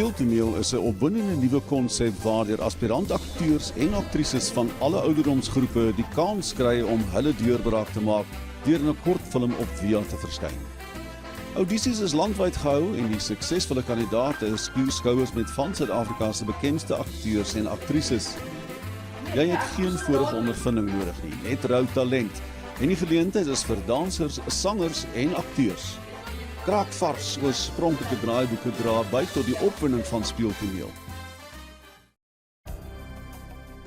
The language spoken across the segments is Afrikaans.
Speeltoneel is 'n opwindende nuwe konsep waardeur aspirant-akteurs en aktrises van alle ouderdomsgroepe die kans kry om hulle deurbraak te maak deur in 'n kortfilm op via te verskyn. Audisies is landwyd gehou en die suksesvolle kandidaate spuw skouers met van Suid-Afrika se bekendste akteurs en aktrises. Jy het geen vorige ondervinding nodig nie, net rou talent. En die geleentheid is vir dansers, sangers en akteurs. Kraakvars oorspronklike draaiboeke dra by tot die opwinding van speeltoneel.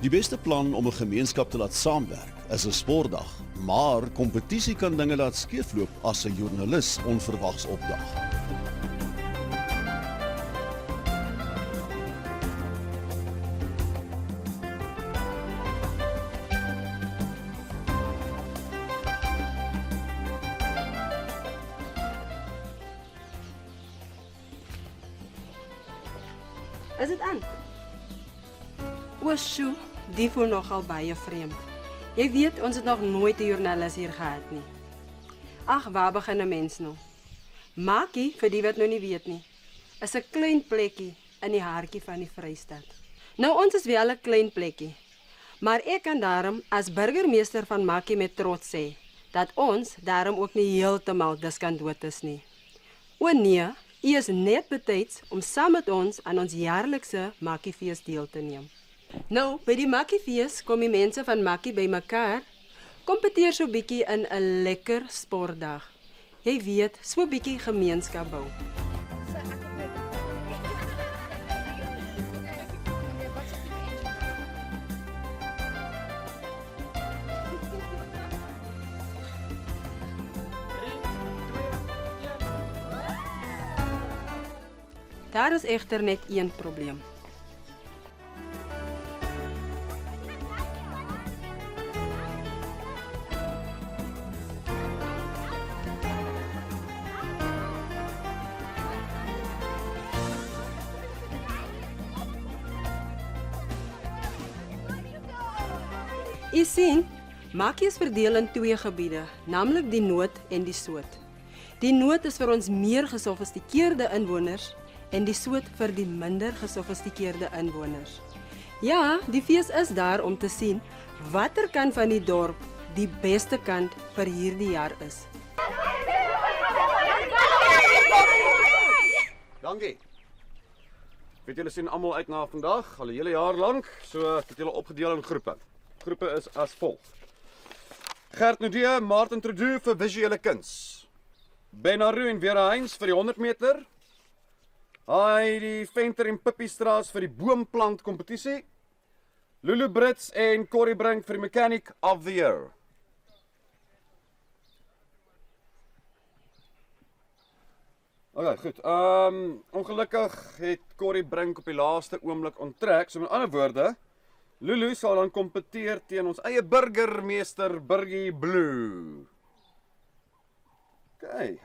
Die beste plan om 'n gemeenskap te laat saamwerk is 'n sportdag, maar kompetisie kan dinge laat skeefloop as 'n joernalis onverwags opdag. Is dit aan? O, sjoe, die voel nogal baie vreemd. Jy weet, ons het nog nooit 'n joernalis hier gehad nie. Ag, waar begin 'n mens nou? Makkie, vir die wat nou nie weet nie, is 'n klein plekkie in die hartjie van die Vrystaat. Nou, ons is wel 'n klein plekkie, maar ek kan daarom as burgemeester van Makkie met trots sê, dat ons daarom ook nie heeltemal diskandoot is nie. O nee, u is net betyds om saam met ons aan ons jaarlikse Makkiefees deel te neem. Nou, by die Makkiefees kom die mense van Makkie bymekaar, kompeteer so bietjie in 'n lekker sportdag. Jy weet, so bietjie gemeenskap bou. Daar is egter net een probleem. U sien, Makkie is verdeel in twee gebiede, naamlik die Noord en die Soot. Die Noord is vir ons meer gesofistikeerde inwoners en die Soot vir die minder gesofistikeerde inwoners. Ja, die fees is daar om te sien watter kant van die dorp die beste kant vir hierdie jaar is. Dankie. Weet julle sien almal uit na vandag, al 'n hele jaar lank, so ek het julle opgedeel in groepe. Groepe is as volg. Gert Nudee, Martin Trudeau vir visuele kuns. Ben Arru en Vera Heinz vir die 100 meter. Die Venter en Pippi Straas vir die boomplant kompetisie. Lulu Brits en Corrie Brink vir die Mechanic of the Year. Okay, goed. Ongelukkig het Corrie Brink op die laaste oomblik onttrek. So met ander woorde, Lulu sal dan kompeteer teen ons eie burgemeester Burgie Blue. Okay,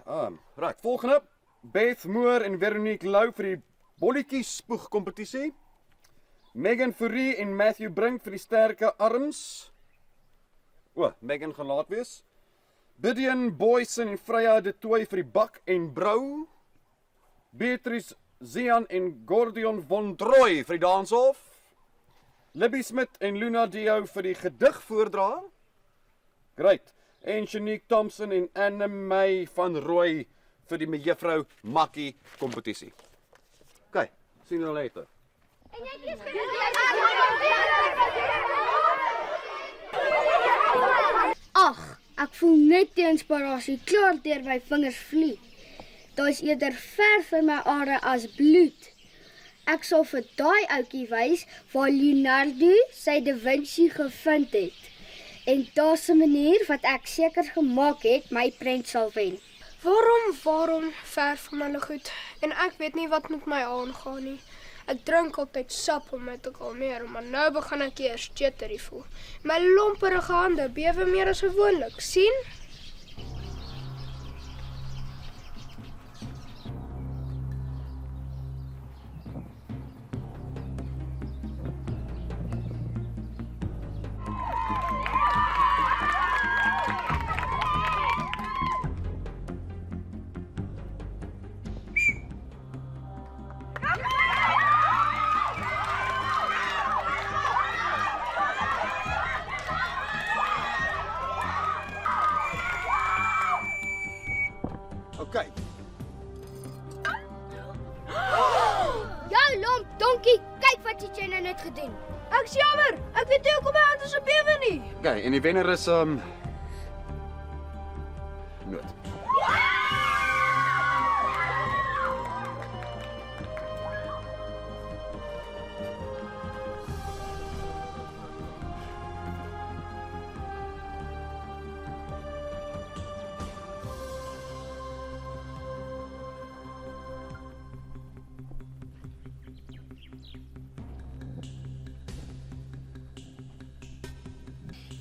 right, volgende. Beth Moore en Veronique Lou vir die bolletjie spoeg kompetisie. Megan Fourie en Matthew Brink vir die sterke arms. Megan gaan laat wees. Bidian Boysen en Freya de Tooy vir die bak en brou. Beatrice Zian en Gordion von Troy vir die danshof. Libby Smith en Luna Dio vir die gedig voordra. Great. En Shanique Thompson en Anne May van Rooi vir die mejuffrou Makkie kompetisie. Okay, sien julle later. Ag, ek voel net die inspirasie klaar deur my vingers vlieg. Daar is eerder verf in my are as bloed. Ek sal vir daai ouetjie wys waar Leonardo sy Da Vinci gevind het. En daar's 'n manier wat ek seker gemaak het my prent sal wen. Waarom verf van hulle goed? En ek weet nie wat met my aangaan nie. Ek drink altyd sap om my te kalmeer, maar nou begin ek eers jittery voel. My lomperige hande bewe meer as gewoonlik, sien? Okay, en die wenner is Noot.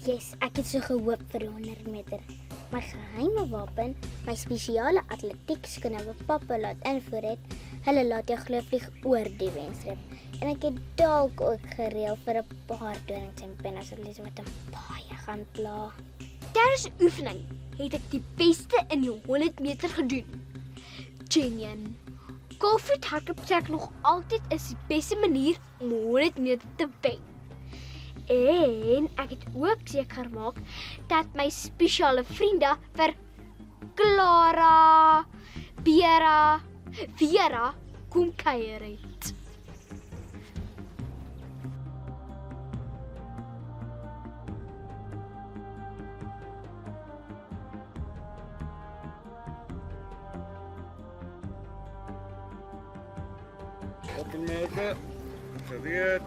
Yes, ek het so gehoop vir die 100 meter. My geheime wapen, my spesiale atletiekskoene wat pappa laat invoer het, hulle laat jou glo vlieg oor die wenstreep. En ek het dalk ook gereël vir 'n paar donings en pennesollies met 'n baie gaan pla. Tydens oefening het ek die beste in die 100 meter gedoen. Genien. Koolvoet hardloop sê ek nog altyd is die beste manier om 100 meter te wen. En ek het ook seker gemaak dat my spesiale vriende vir Clara, Vera kom kuier het. Opmerke. Gereed.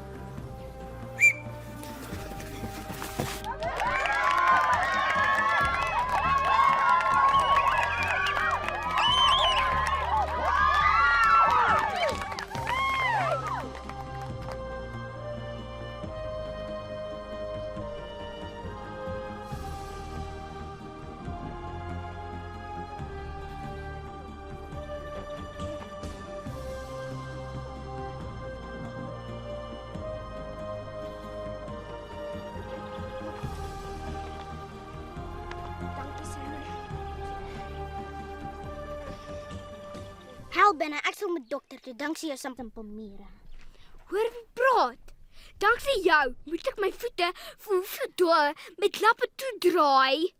Hel binne, ek sal met dokter toe, danksy jou something Palmyra. Hoor wie praat? Danksy jou moet ek my voete vir hoeveel dae met lappe toe draai.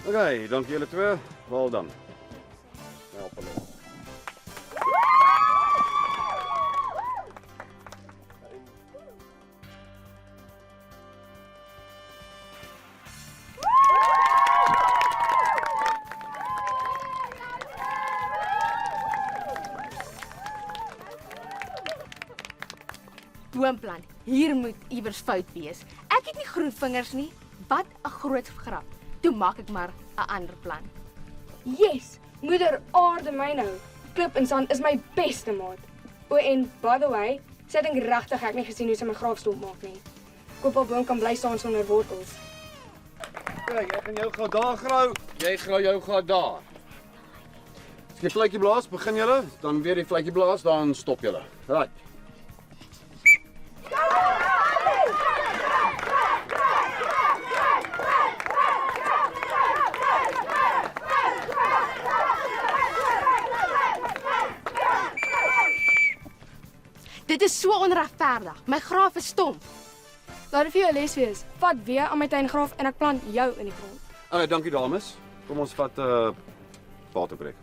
Okay, dankie julle twee. Wel dan. Help hulle. Boomplan, hier moet iewers fout wees. Ek het nie groen vingers nie. Wat 'n groot grap. Toe maak ek maar 'n ander plan. Yes, moeder aarde my nou. Klip en sand is my beste maat. O en by the way, sê ek dink regtig ek nie gesien hoe sy my graafstomp maak nie. Koppelboom kan bly staan sonder wortels. Okay, ek gaan jou gou daar grou. Jy grou jou gou daar. As jy vletjie blaas, begin julle, dan weer die vletjie blaas, dan stop julle. Right. Dit is so onregverdig. My graaf is stomp. Laat dit vir jou les wees. Vat weer aan my tuingraaf en ek plant jou in die grond. Okay, dankie dames. Kom ons vat waterbreek.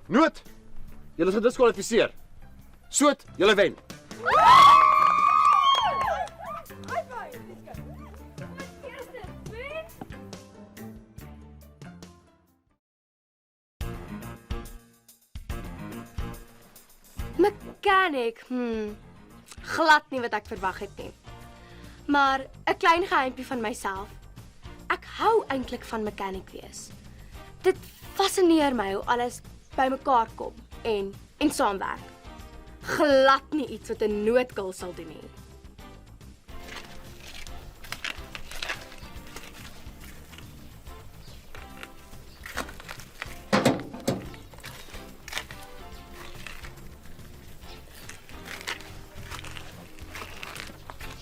Noot! Julle is gediskwalifiseer. Soet, julle wen. Mechanic, glad nie wat ek verwag het nie. Maar 'n klein geheimpie van myself. Ek hou eintlik van mechanic wees. Dit fascineer my hoe alles bymekaar kom en saamwerk. Glad nie iets wat 'n noodkul sal doen nie.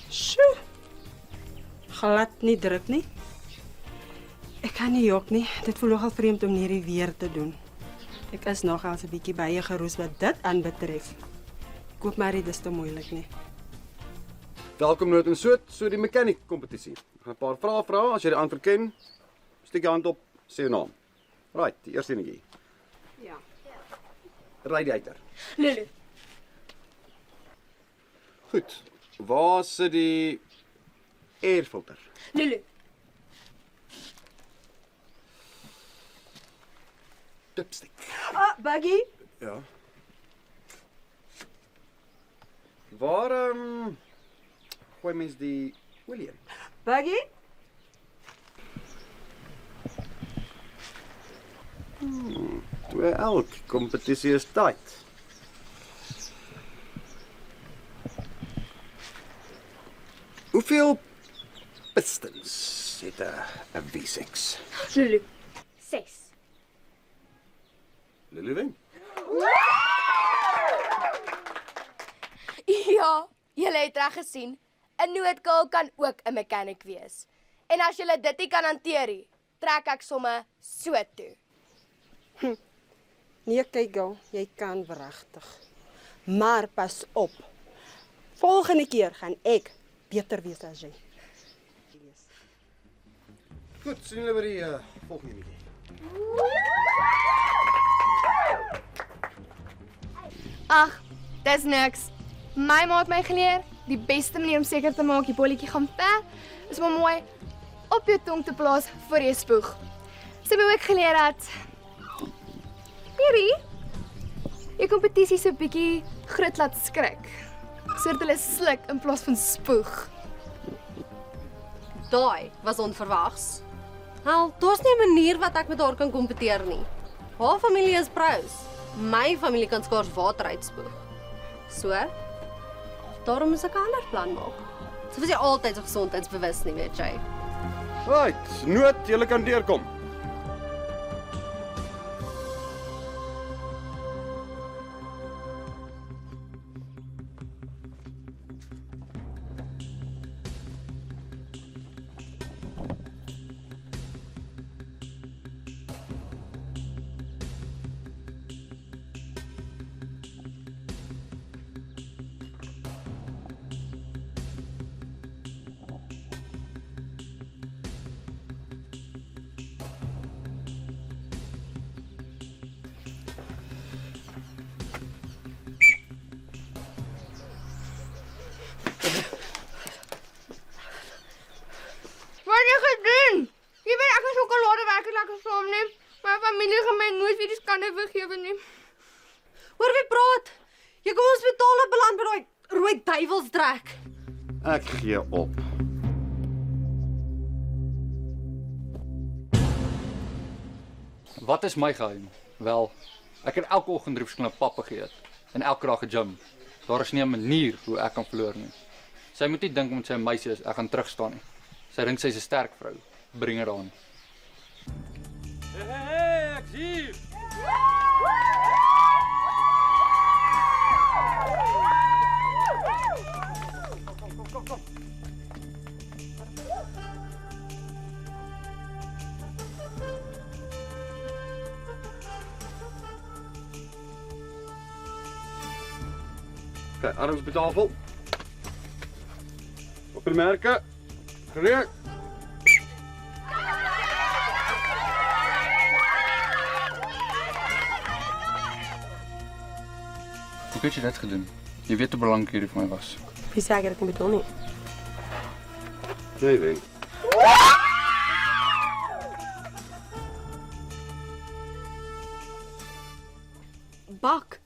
Sjoe. Glad nie druk nie. Ek kan nie jok nie. Dit voel nogal vreemd om hierdie weer te doen. Ek is nogal 'n bietjie baie geroes wat dit aanbetref. Koop maar dit is te moeilik nie. Welkom Noot en so die mechanic kompetisie. Ek gaan 'n paar vrae vra, as jy die antwoord ken, steek jou hand op, sê jou naam. Right, die eerste enetjie. Ja. Radiator. Lulu. Goed. Waar sit die airfilter? Lulu. Dipstick. Buggy? Ja. Waar gooi mens die olie in? Buggy? Elk kompetisie is tight. Hoeveel pistons het 'n V6? Lulu. 6. Lulu wen. Ja, julle het reg gesien. 'n Noodkaal kan ook 'n mechanic wees. En as julle dit nie kan hanteer nie, trek ek somme so toe. Nee, kyk gou, jy kan wragtig. Maar pas op. Volgende keer gaan ek beter wees as jy. Goed, sien julle by die volgende enetjie. Ag, dis niks. My ma het my geleer, die beste manier om seker te maak die bolletjie gaan ver, is om hom mooi op jou tong te plaas voor jy spoeg. Sy het my ook geleer dat hierdie die kompetisie so bietjie groot laat skrik. Sodat hulle sluk in plaas van spoeg. Daai was onverwags. Wel, daar's nie 'n manier wat ek met haar kan kompeteer nie. Haar familie is pros. My familie kan skaars water uitspoeg. So, daarom moet ek 'n ander plan maak. Sy was nie altyd so gesondheidsbewus nie, weet jy. Right, Noot, julle kan deurkom. Wat het jy gedoen? Jy weet ek kan sjokolade werklik lekker saamneem. My familie gaan my nooit weer die skande vergewe nie. Hoor wie praat? Jy kom hospitaal beland by daai rooi duiwelsdrek. Ek gee op. Wat is my geheim? Wel, ek het elke oggend 3 verskillende pappe geëet en elke dag gejim. Daar is nie 'n manier hoe ek kan verloor nie. Sy moet nie dink omdat sy 'n meisie is, ek gaan terugstaan nie. Sy dink sy's 'n sterk vrou. Bring haar aan. Hey, ek sien. Okay, arms op die tafel. Op die merke. Gereed. Hoe het jy dit gedoen? Jy weet hoe belangrik hierdie vir my was. Wie sê ek dit nie bedoel nie? Jy wen. Bak.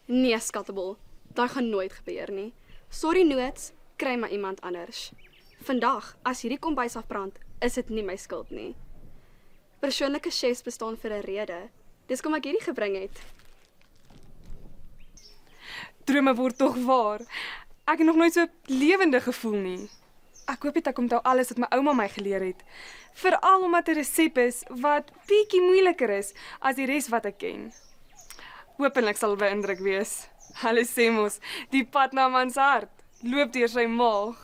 Nee, skattebol. Daai gaan nooit gebeur nie. Sorry Noots, kry maar iemand anders. Vandag, as hierdie kombuis afbrand, is dit nie my skuld nie. Persoonlike chefs bestaan vir 'n rede. Dis kom ek hierdie gebring het. Drome word tog waar. Ek het nog nooit so lewendig gevoel nie. Ek hoop dit ek onthou alles wat my ouma my geleer het. Veral omdat 'n resep is wat bietjie moeiliker is as die res wat ek ken. Hoopelik sal beïndruk wees. Hulle sê mos, die pad na mans hart loop deur sy maag.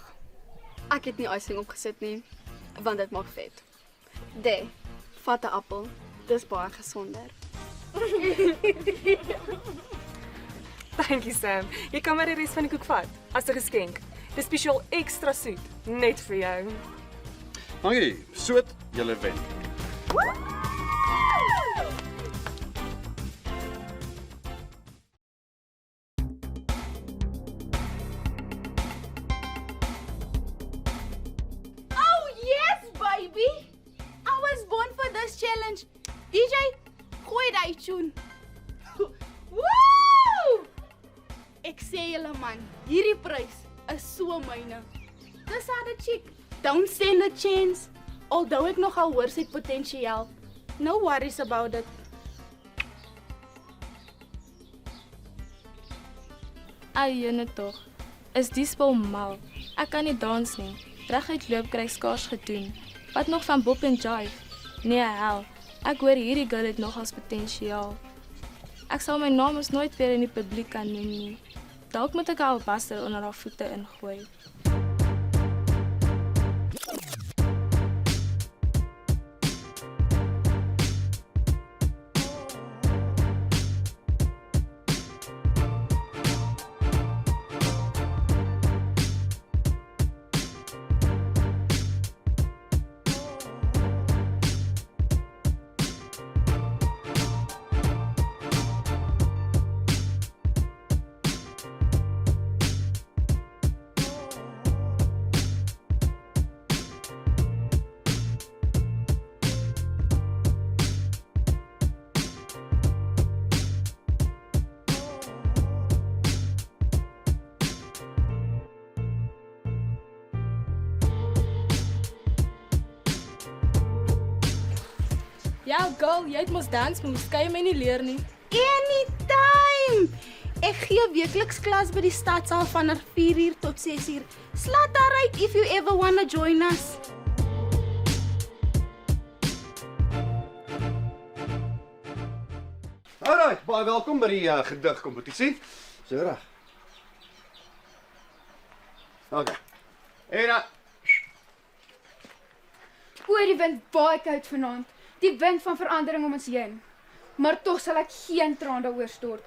Ek het nie icing opgesit nie, want dit maak vet. Vat 'n appel. Dis baie gesonder. Dankie Sam. Jy kan maar die res van die koek vat as 'n geskenk. Dis spesiaal ekstra soet, net vir jou. Dankie, soet, julle wen. Oh yes, baby! I was born for this challenge. DJ, gooi daai tune. Woo! Ek sê julle man, hierdie prys is so myne. Dis haar chick. Don't stand a chance. Although ek nogal hoor sy het potensiaal. No worries about it. Ai, jene tog. Is die spul mal. Ek kan nie dans nie. Reguit loop kry skaars gedoen. Wat nog van Bob en Jive? Nee, hel. Ek hoor hierdie girl het nogals potensiaal. Ek sal my naam ons nooit weer in die publiek kan noem nie. Dalk moet ek 'n albaster onder haar voete ingooi. Ja, girl, jy het mos dans moves, kan jy my nie leer nie? Anytime! Ek gee weekliks klas by die stadsaal van 4 uur tot 6 uur. Slaat daaruit if you ever wanna join us. Alright, baie welkom by die gedigkompetisie. So reg. Okay. En Oor die wind baie koud vanaand. Die wind van verandering om ons heen. Maar tog sal ek geen traan daaroor stort.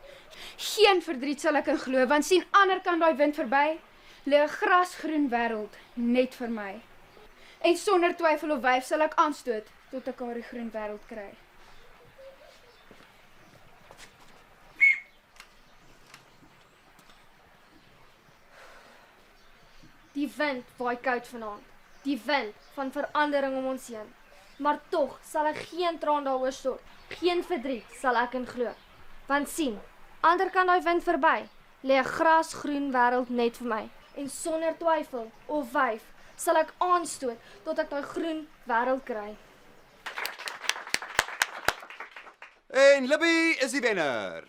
Geen verdriet sal ek in glo, want sien ander kan daai wind verby, lê 'n grasgroen wêreld net vir my. En sonder twyfel of wyf sal ek aanstoot tot ek haar die groen wêreld kry. Die wind waai koud vanaand. Die wind van verandering om ons heen. Maar tog sal ek geen traan daaroor stort. Geen verdriet sal ek in glo. Want sien, ander kan daai wind verby, lê 'n grasgroen wêreld net vir my. En sonder twyfel of wyf sal ek aanstoot tot ek daai groen wêreld kry. En Libby is die wenner.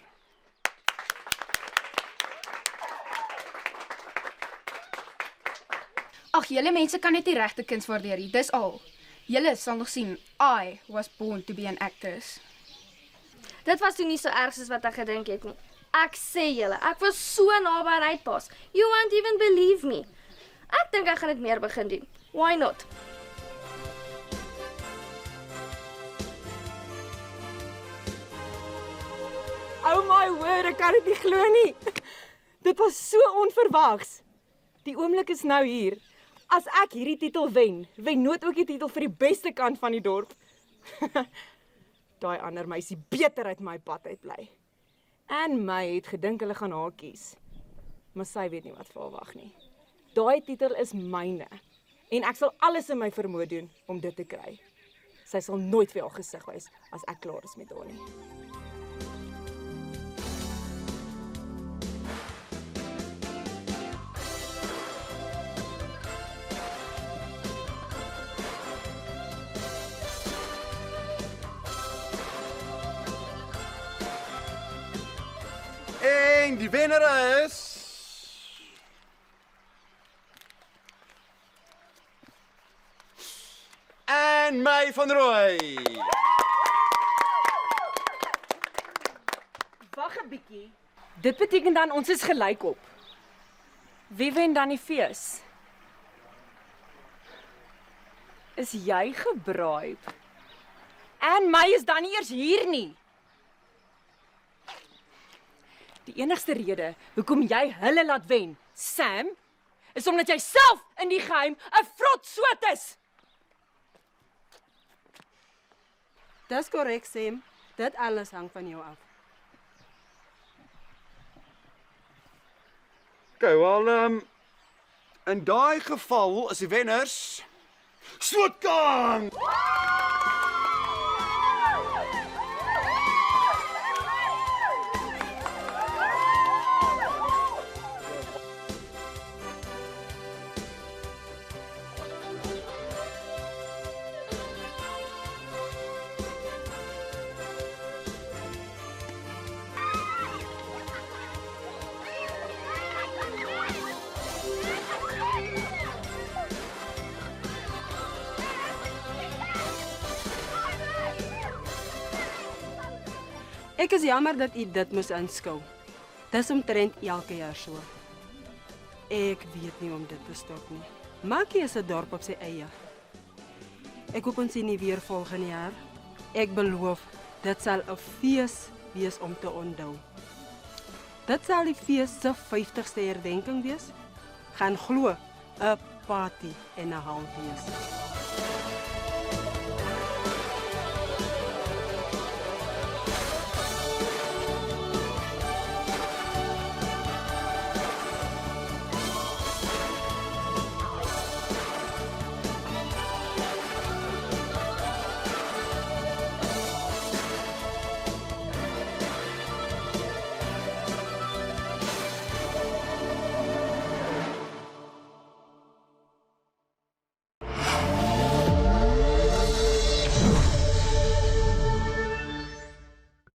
Ag, julle mense kan net die regte kuns waardeer nie, dis al. Julle sal nog sien, I was born to be an actress. Dit was toe nie so erg soos wat ek gedink het nie. Ek sê julle, ek was so naby aan uitpas. You won't even believe me. Ek dink ek gaan dit meer begin doen. Why not? Oh my word, ek kan dit nie glo nie. Dit was so onverwags. Die oomblik is nou hier. As ek hierdie titel wen Noot ook die titel vir die beste kant van die dorp. Daai ander meisie beter uit my pad uit bly. En my het gedink hulle gaan haar kies. Maar sy weet nie wat vir haar wag nie. Daai titel is myne. En ek sal alles in my vermoë doen om dit te kry. Sy sal nooit vir haar gesig wys as ek klaar is met haar nie. En die wenner is Anne May van Rooi. Wag 'n bietjie. Dit beteken dan ons is gelyk op. Wie wen dan die fees? Is jy gebraai? En my is dan nie eers hier nie. Die enigste rede hoekom jy hulle laat wen, Sam, is omdat jy self in die geheim 'n vrot soet is. Dis korrek, Sam. Dit alles hang van jou af. Okay, wel, in daai geval is die wenners Slootgang! Ek is jammer dat u dit moes aanskou. Dis omtrent elke jaar so. Ek weet nie om dit te stop nie. Makkie is 'n dorp op sy eie. Ek hoop ons sien nie weer volgende jaar. Ek beloof, dit sal 'n fees wees om te onthou. Dit sal die fees se 50ste herdenking wees. Gaan glo, 'n party en 'n half wees.